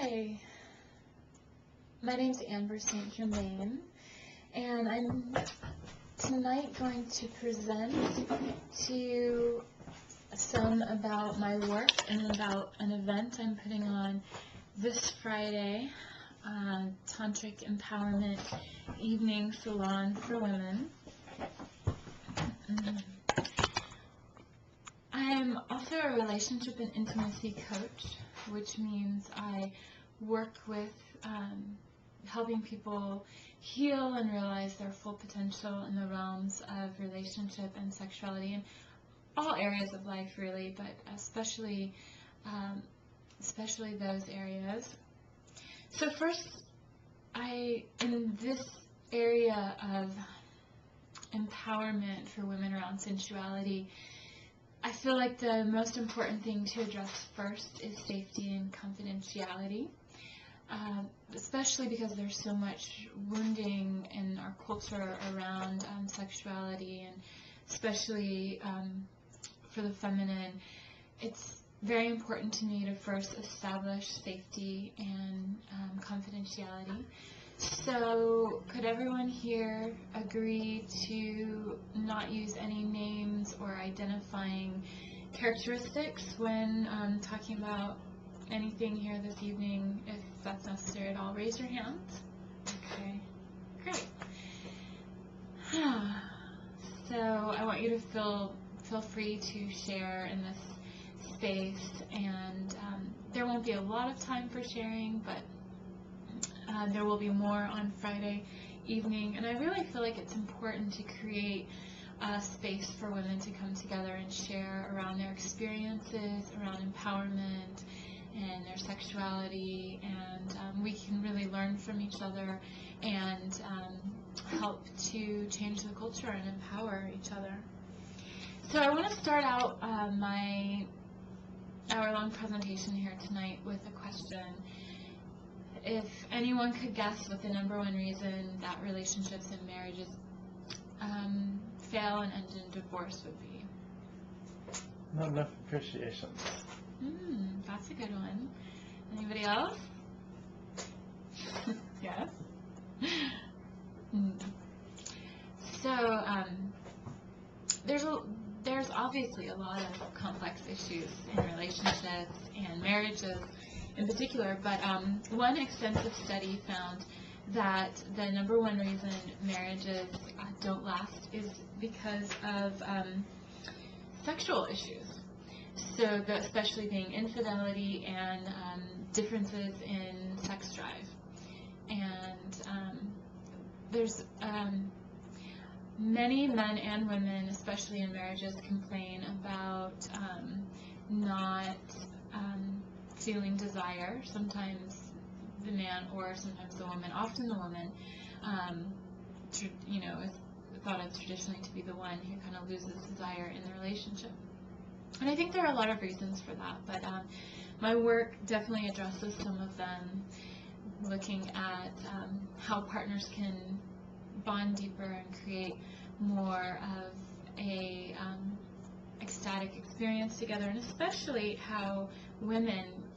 Hi, my name's Amber St. Germain, and I'm tonight going to present to you some about my work and about an event I'm putting on this Friday, Tantric Empowerment Evening Salon for Women. I'm also a relationship and intimacy coach, which means I work with helping people heal and realize their full potential in the realms of relationship and sexuality in all areas of life, really, but especially those areas. So first, in this area of empowerment for women around sensuality, I feel like the most important thing to address first is safety and confidentiality, especially because there's so much wounding in our culture around sexuality, and especially for the feminine. It's very important to me to first establish safety and confidentiality. So could everyone here agree to not use any names or identifying characteristics when talking about anything here this evening? If that's necessary at all, raise your hands. Okay, great. So I want you to feel free to share in this space, and there won't be a lot of time for sharing, but there will be more on Friday evening, and I really feel like it's important to create a space for women to come together and share around their experiences, around empowerment and their sexuality, and we can really learn from each other and help to change the culture and empower each other. So I want to start out my hour-long presentation here tonight with a question. If anyone could guess what the #1 reason that relationships and marriages fail and end in divorce would be? Not enough appreciation. That's a good one. Anybody else? Yes? So there's obviously a lot of complex issues in relationships and marriages in particular, but one extensive study found that the #1 reason marriages don't last is because of sexual issues. So especially being infidelity and differences in sex drive. And there's many men and women, especially in marriages, complain about not feeling desire. Sometimes the man, or sometimes the woman, often the woman, is thought of traditionally to be the one who kind of loses desire in the relationship. And I think there are a lot of reasons for that, but my work definitely addresses some of them, looking at how partners can bond deeper and create more of a ecstatic experience together, and especially how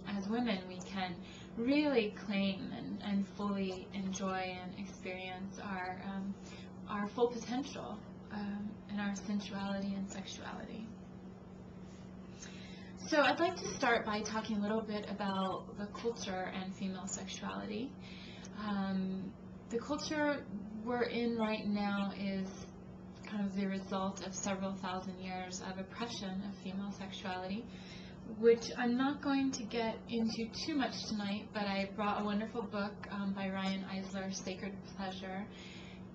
as women, we can really claim and fully enjoy and experience our full potential and our sensuality and sexuality. So I'd like to start by talking a little bit about the culture and female sexuality. The culture we're in right now is kind of the result of several thousand years of oppression of female sexuality, which I'm not going to get into too much tonight, but I brought a wonderful book by Ryan Eisler, Sacred Pleasure,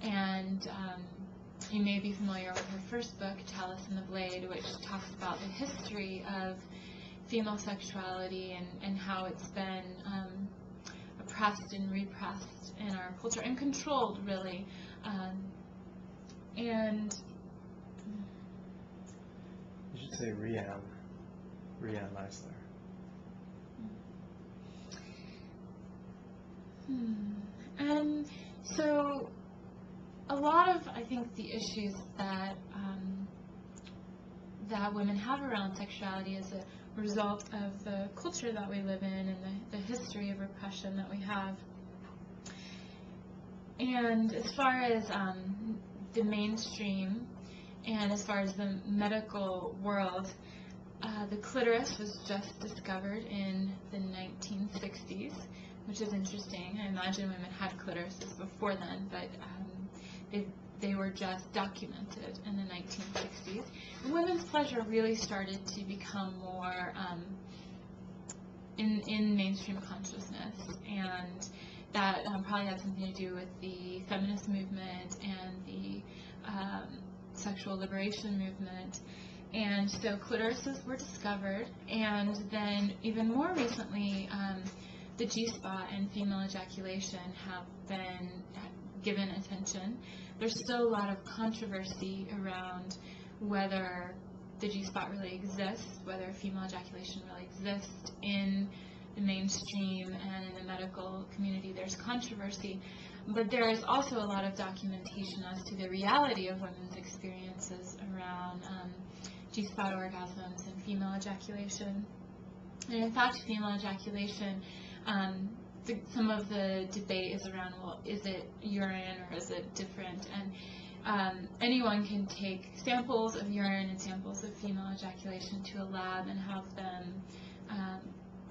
and you may be familiar with her first book, Chalice and the Blade, which talks about the history of female sexuality and how it's been oppressed and repressed in our culture and controlled, really. And you should say Ryan Eisler. And so a lot of, I think, the issues that women have around sexuality is a result of the culture that we live in and the history of repression that we have. And as far as the mainstream and as far as the medical world, the clitoris was just discovered in the 1960s, which is interesting. I imagine women had clitorises before then, but they were just documented in the 1960s. And women's pleasure really started to become more in mainstream consciousness, and that probably had something to do with the feminist movement and the sexual liberation movement. And so clitorises were discovered, and then even more recently, the G-spot and female ejaculation have been given attention. There's still a lot of controversy around whether the G-spot really exists, whether female ejaculation really exists in the mainstream and in the medical community. There's controversy, but there is also a lot of documentation as to the reality of women's experiences around G-spot orgasms and female ejaculation. And in fact, female ejaculation, some of the debate is around, well, is it urine or is it different? And anyone can take samples of urine and samples of female ejaculation to a lab and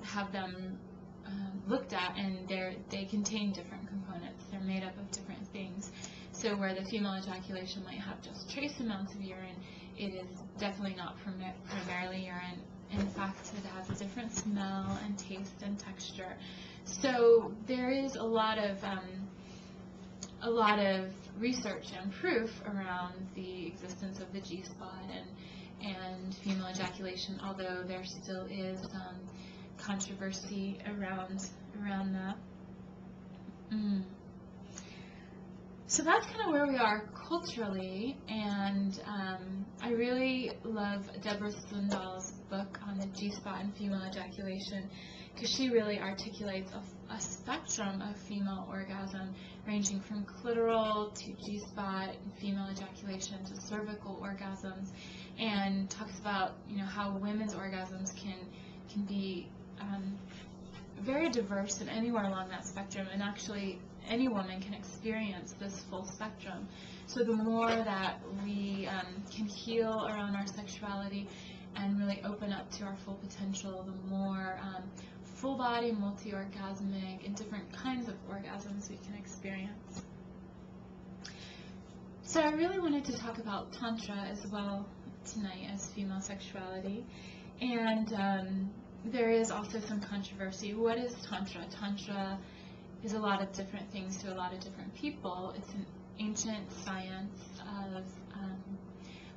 have them looked at, and they contain different components. They're made up of different things. So where the female ejaculation might have just trace amounts of urine, it is definitely not primarily urine. In fact, it has a different smell and taste and texture. So there is a lot of research and proof around the existence of the G-spot and female ejaculation, although there still is controversy around that. So that's kind of where we are culturally, and I really love Deborah Swindoll's book on the G-spot and female ejaculation, because she really articulates a spectrum of female orgasm, ranging from clitoral to G-spot and female ejaculation to cervical orgasms, and talks about how women's orgasms can be very diverse and anywhere along that spectrum, and actually any woman can experience this full spectrum. So the more that we can heal around our sexuality and really open up to our full potential, the more full body, multi-orgasmic, and different kinds of orgasms we can experience. So I really wanted to talk about Tantra as well tonight as female sexuality, and there is also some controversy. What is Tantra? Tantra is a lot of different things to a lot of different people. It's an ancient science of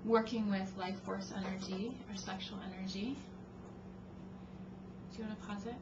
working with life force energy or sexual energy. Do you want to pause it?